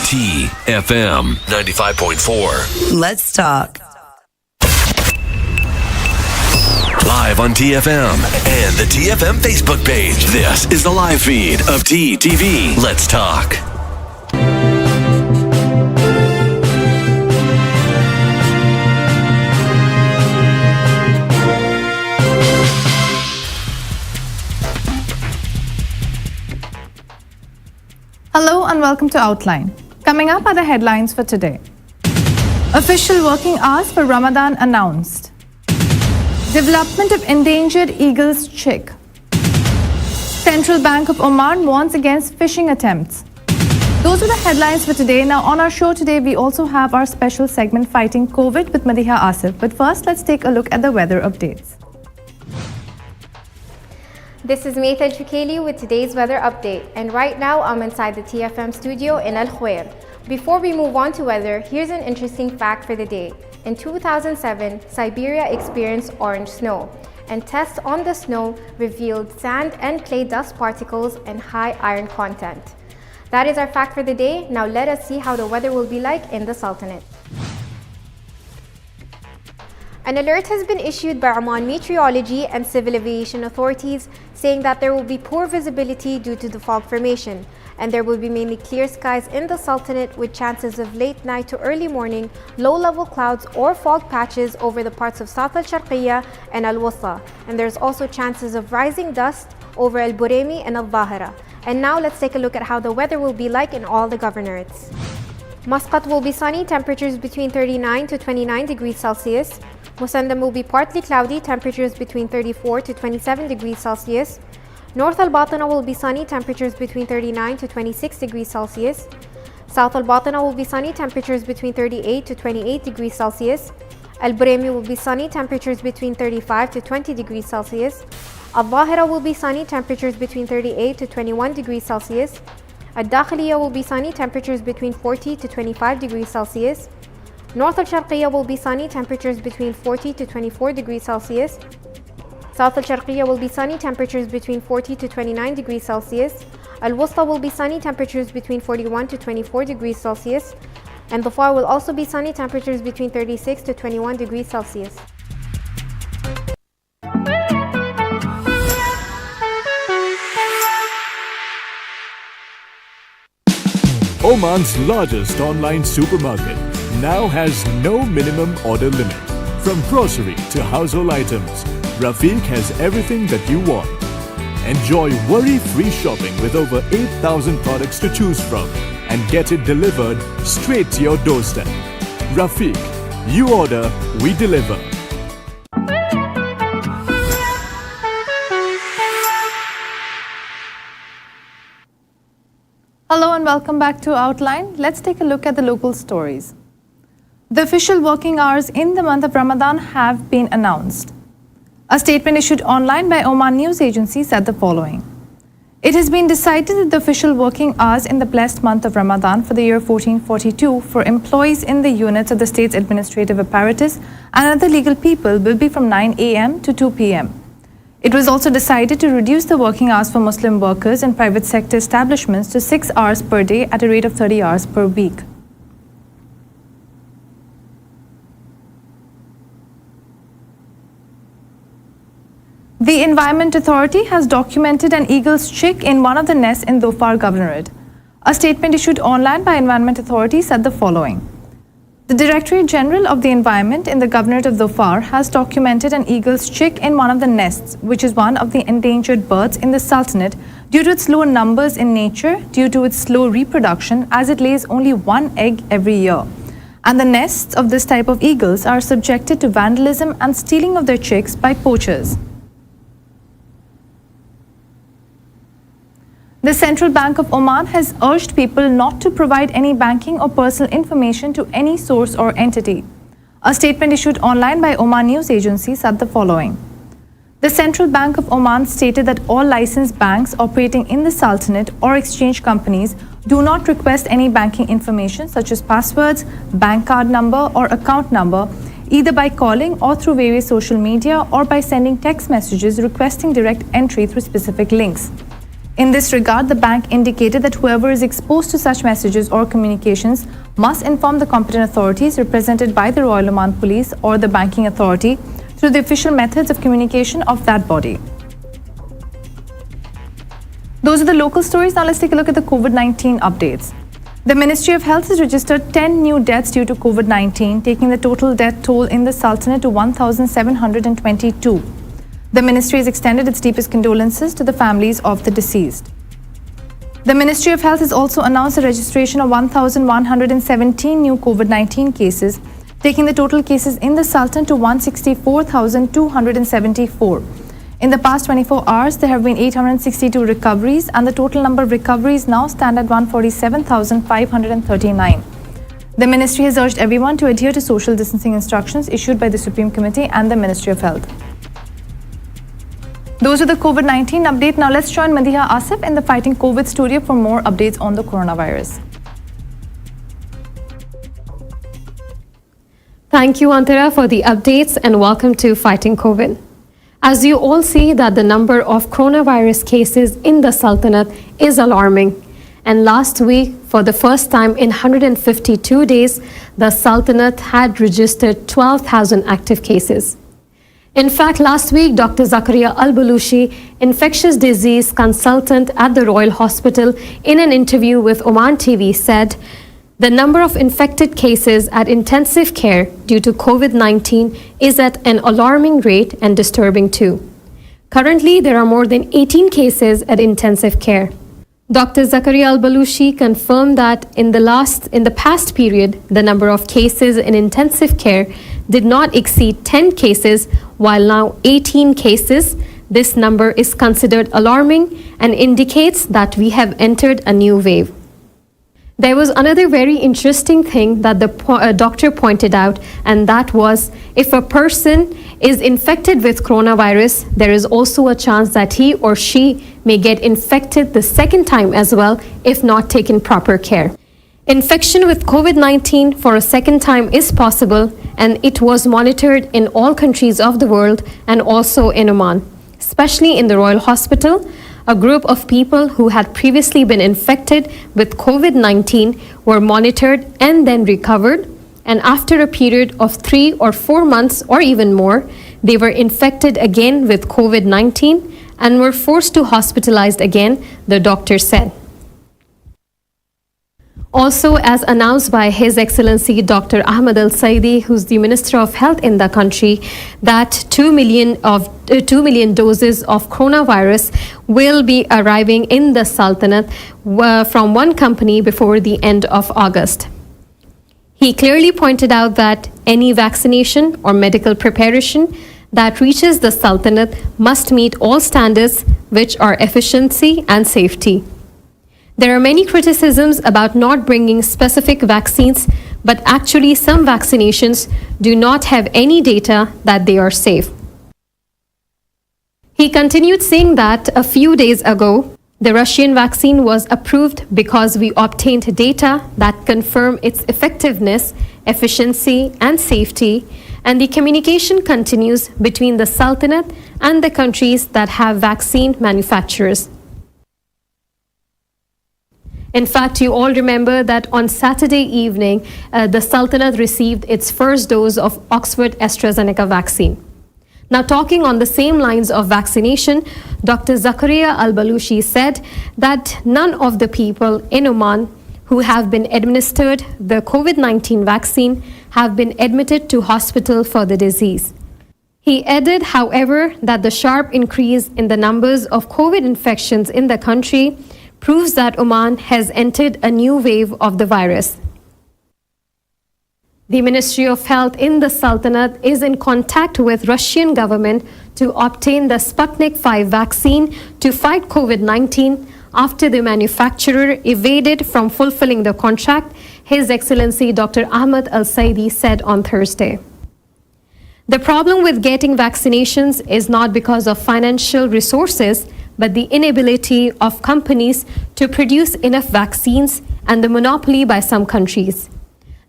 TFM 95.4. Let's talk. Live on TFM and the TFM Facebook page. This is the live feed of TTV. Let's talk. Hello and welcome to Outline. Coming up are the headlines for today. Official working hours for Ramadan announced. Development of endangered eagle's chick. Central Bank of Oman warns against phishing attempts. Those are the headlines for today. Now on our show today, we also have our special segment Fighting COVID with Madiha Asif. But first, let's take a look at the weather updates. This is Maythan Chukeli with today's weather update, and right now I'm inside the TFM studio in Al Khuwair. Before we move on to weather, here's an interesting fact for the day. In 2007, Siberia experienced orange snow, and tests on the snow revealed sand and clay dust particles and high iron content. That is our fact for the day. Now let us see how the weather will be like in the Sultanate. An alert has been issued by Oman Meteorology and Civil Aviation Authorities saying that there will be poor visibility due to the fog formation, and there will be mainly clear skies in the Sultanate with chances of late night to early morning low-level clouds or fog patches over the parts of South Al-Sharqiyya and Al-Wusta, and there's also chances of rising dust over Al-Buraymi and Al-Dhahira. And now let's take a look at how the weather will be like in all the governorates. Muscat will be sunny, temperatures between 39 to 29 degrees Celsius. Musandam will be partly cloudy, temperatures between 34 to 27 degrees Celsius. North Al-Batana will be sunny, temperatures between 39 to 26 degrees Celsius. South Al-Batana will be sunny, temperatures between 38 to 28 degrees Celsius. Al-Buraymi will be sunny, temperatures between 35 to 20 degrees Celsius. Al-Dhahira will be sunny, temperatures between 38 to 21 degrees Celsius. Al-Dakhiliya will be sunny, temperatures between 40 to 25 degrees Celsius. North Al-Sharqiyya will be sunny, temperatures between 40 to 24 degrees Celsius. South Al-Sharqiyya will be sunny, temperatures between 40 to 29 degrees Celsius. Al-Wusta will be sunny, temperatures between 41 to 24 degrees Celsius. And Dhofar will also be sunny, temperatures between 36 to 21 degrees Celsius. Oman's largest online supermarket now has no minimum order limit. From grocery to household items, Rafiq has everything that you want. Enjoy worry-free shopping with over 8,000 products to choose from and get it delivered straight to your doorstep. Rafiq, you order, we deliver. Hello and welcome back to Outline. Let's take a look at the local stories. The official working hours in the month of Ramadan have been announced. A statement issued online by Oman News Agency said the following. It has been decided that the official working hours in the blessed month of Ramadan for the year 1442 for employees in the units of the state's administrative apparatus and other legal people will be from 9 a.m. to 2 p.m. It was also decided to reduce the working hours for Muslim workers in private sector establishments to 6 hours per day at a rate of 30 hours per week. The Environment Authority has documented an eagle's chick in one of the nests in Dhofar Governorate. A statement issued online by Environment Authority said the following. The Directorate General of the Environment in the Governorate of Dhofar has documented an eagle's chick in one of the nests, which is one of the endangered birds in the Sultanate due to its low numbers in nature, due to its slow reproduction as it lays only one egg every year. And the nests of this type of eagles are subjected to vandalism and stealing of their chicks by poachers. The Central Bank of Oman has urged people not to provide any banking or personal information to any source or entity. A statement issued online by Oman News Agency said the following. The Central Bank of Oman stated that all licensed banks operating in the Sultanate or exchange companies do not request any banking information such as passwords, bank card number or account number, either by calling or through various social media or by sending text messages requesting direct entry through specific links. In this regard, the bank indicated that whoever is exposed to such messages or communications must inform the competent authorities represented by the Royal Oman Police or the banking authority through the official methods of communication of that body. Those are the local stories. Now let's take a look at the COVID-19 updates. The Ministry of Health has registered 10 new deaths due to COVID-19, taking the total death toll in the Sultanate to 1,722. The ministry has extended its deepest condolences to the families of the deceased. The Ministry of Health has also announced the registration of 1,117 new COVID-19 cases, taking the total cases in the Sultanate to 164,274. In the past 24 hours, there have been 862 recoveries, and the total number of recoveries now stand at 147,539. The ministry has urged everyone to adhere to social distancing instructions issued by the Supreme Committee and the Ministry of Health. Those are the COVID-19 update. Now let's join Madiha Asif in the Fighting COVID studio for more updates on the coronavirus. Thank you, Antara, for the updates, and welcome to Fighting COVID. As you all see that the number of coronavirus cases in the Sultanate is alarming. And last week, for the first time in 152 days, the Sultanate had registered 12,000 active cases. In fact, last week, Dr. Zakaria Al-Balushi, infectious disease consultant at the Royal Hospital, in an interview with Oman TV said, the number of infected cases at intensive care due to COVID-19 is at an alarming rate and disturbing too. Currently, there are more than 18 cases at intensive care. Dr. Zakaria Al-Balushi confirmed that in the past period, the number of cases in intensive care did not exceed 10 cases, while now 18 cases. This number is considered alarming and indicates that we have entered a new wave. There was another very interesting thing that the doctor pointed out, and that was if a person is infected with coronavirus, there is also a chance that he or she may get infected the second time as well if not taken proper care. Infection with COVID-19 for a second time is possible, and it was monitored in all countries of the world and also in Oman, especially in the Royal Hospital. A group of people who had previously been infected with COVID-19 were monitored and then recovered, and after a period of 3 or 4 months or even more, they were infected again with COVID-19 and were forced to hospitalized again, the doctor said. Also, as announced by His Excellency Dr. Ahmed Al-Saidi, who's the Minister of Health in the country, that 2 million doses of coronavirus will be arriving in the Sultanate from one company before the end of August. He clearly pointed out that any vaccination or medical preparation that reaches the Sultanate must meet all standards, which are efficiency and safety. There are many criticisms about not bringing specific vaccines, but actually some vaccinations do not have any data that they are safe. He continued saying that a few days ago, the Russian vaccine was approved because we obtained data that confirm its effectiveness, efficiency, and safety, and the communication continues between the Sultanate and the countries that have vaccine manufacturers. In fact, you all remember that on Saturday evening, the Sultanate received its first dose of Oxford AstraZeneca vaccine. Now, talking on the same lines of vaccination, Dr. Zakaria Al-Balushi said that none of the people in Oman who have been administered the COVID-19 vaccine have been admitted to hospital for the disease. He added, however, that the sharp increase in the numbers of COVID infections in the country proves that Oman has entered a new wave of the virus. The Ministry of Health in the Sultanate is in contact with Russian government to obtain the Sputnik V vaccine to fight COVID-19 after the manufacturer evaded from fulfilling the contract, His Excellency Dr. Ahmed Al-Saidi said on Thursday. The problem with getting vaccinations is not because of financial resources, but the inability of companies to produce enough vaccines and the monopoly by some countries.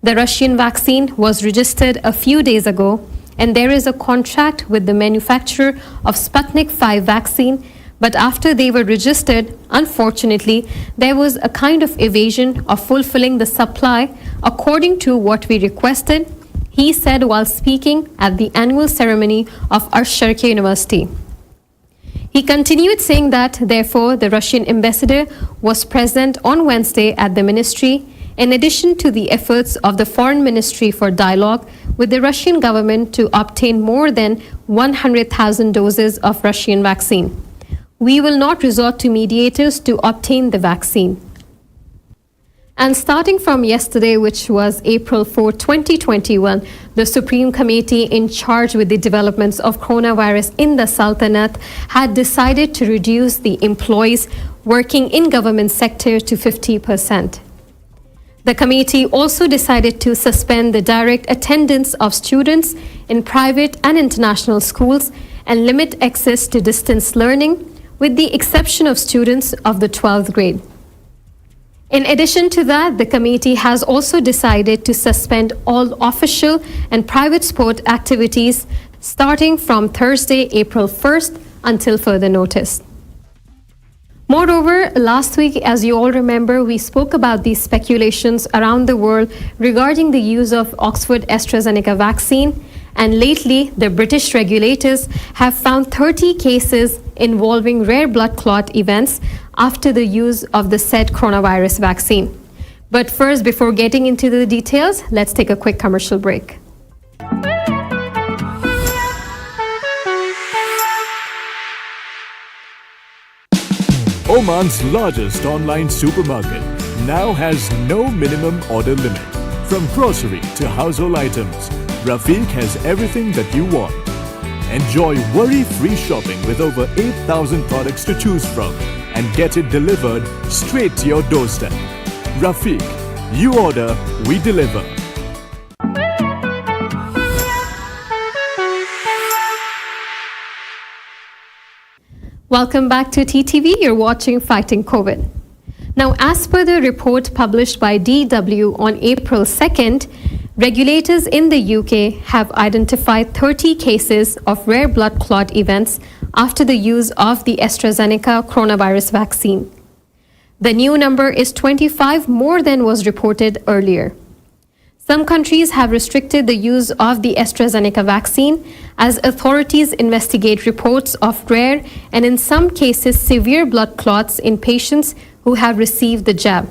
The Russian vaccine was registered a few days ago, and there is a contract with the manufacturer of Sputnik V vaccine, But after they were registered, unfortunately, there was a kind of evasion of fulfilling the supply according to what we requested, he said while speaking at the annual ceremony of Ash-Sharqiya University. He continued saying that, therefore, the Russian ambassador was present on Wednesday at the ministry, in addition to the efforts of the Foreign Ministry for dialogue with the Russian government to obtain more than 100,000 doses of Russian vaccine. We will not resort to mediators to obtain the vaccine. And starting from yesterday, which was April 4, 2021, the Supreme Committee in charge with the developments of coronavirus in the Sultanate had decided to reduce the employees working in government sector to 50%. The committee also decided to suspend the direct attendance of students in private and international schools and limit access to distance learning, with the exception of students of the 12th grade. In addition to that, the committee has also decided to suspend all official and private sport activities starting from Thursday, April 1st until further notice. Moreover, last week, as you all remember, we spoke about these speculations around the world regarding the use of Oxford AstraZeneca vaccine. And lately, the British regulators have found 30 cases involving rare blood clot events after the use of the said coronavirus vaccine. But first, before getting into the details, let's take a quick commercial break. Oman's largest online supermarket now has no minimum order limit. From grocery to household items, Rafiq has everything that you want. Enjoy worry-free shopping with over 8,000 products to choose from and get it delivered straight to your doorstep. Rafiq, you order, we deliver. Welcome back to TTV. You're watching Fighting COVID. Now, as per the report published by DW on April 2nd, regulators in the UK have identified 30 cases of rare blood clot events after the use of the AstraZeneca coronavirus vaccine. The new number is 25 more than was reported earlier. Some countries have restricted the use of the AstraZeneca vaccine as authorities investigate reports of rare and in some cases severe blood clots in patients who have received the jab.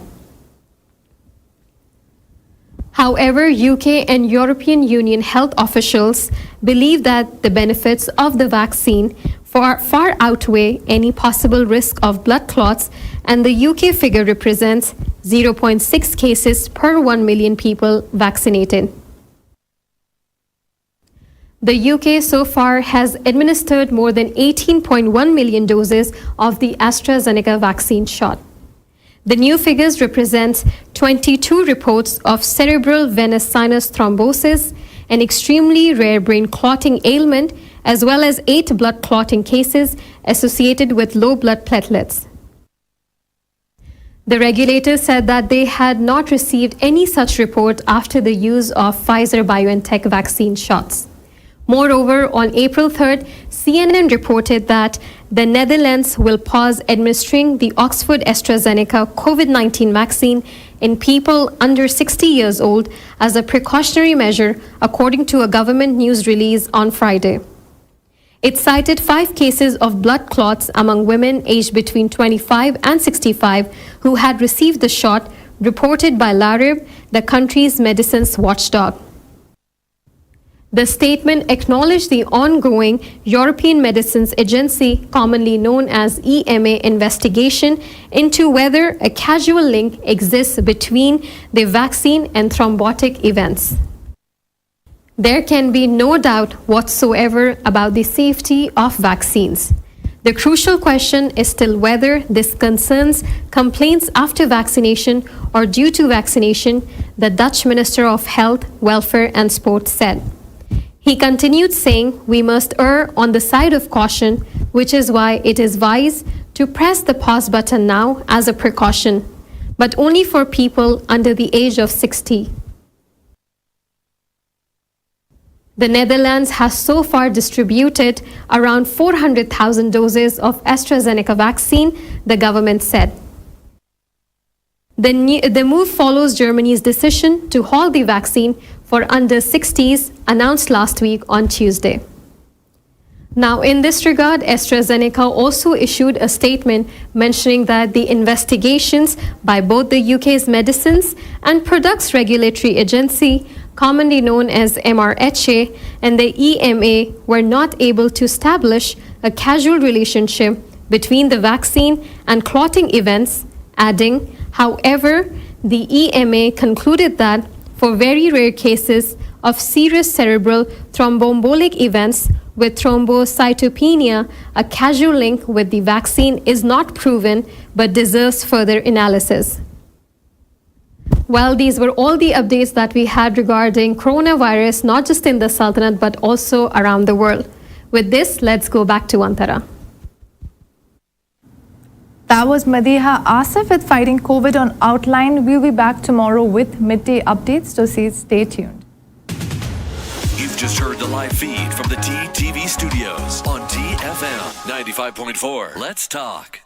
However, UK and European Union health officials believe that the benefits of the vaccine far outweigh any possible risk of blood clots, and the UK figure represents 0.6 cases per 1 million people vaccinated. The UK so far has administered more than 18.1 million doses of the AstraZeneca vaccine shot. The new figures represent 22 reports of cerebral venous sinus thrombosis, an extremely rare brain clotting ailment, as well as 8 blood clotting cases associated with low blood platelets. The regulator said that they had not received any such report after the use of Pfizer-BioNTech vaccine shots. Moreover, on April 3rd, CNN reported that the Netherlands will pause administering the Oxford AstraZeneca COVID-19 vaccine in people under 60 years old as a precautionary measure, according to a government news release on Friday. It cited 5 cases of blood clots among women aged between 25 and 65 who had received the shot, reported by LARIB, the country's medicines watchdog. The statement acknowledged the ongoing European Medicines Agency, commonly known as EMA, investigation into whether a causal link exists between the vaccine and thrombotic events. There can be no doubt whatsoever about the safety of vaccines. The crucial question is still whether this concerns complaints after vaccination or due to vaccination, the Dutch Minister of Health, Welfare and Sport said. He continued saying, we must err on the side of caution, which is why it is wise to press the pause button now as a precaution, but only for people under the age of 60. The Netherlands has so far distributed around 400,000 doses of AstraZeneca vaccine, the government said. The move follows Germany's decision to halt the vaccine for under 60s announced last week on Tuesday. Now, in this regard, AstraZeneca also issued a statement mentioning that the investigations by both the UK's Medicines and Products Regulatory Agency, commonly known as MRHA, and the EMA were not able to establish a causal relationship between the vaccine and clotting events, adding, however, the EMA concluded that for very rare cases of serious cerebral thromboembolic events with thrombocytopenia, a causal link with the vaccine is not proven but deserves further analysis. Well, these were all the updates that we had regarding coronavirus, not just in the Sultanate but also around the world. With this, let's go back to Antara. That was Madiha Asif with Fighting COVID on Outline. We'll be back tomorrow with midday updates, so stay tuned. You've just heard the live feed from the TTV studios on TFM 95.4. Let's talk.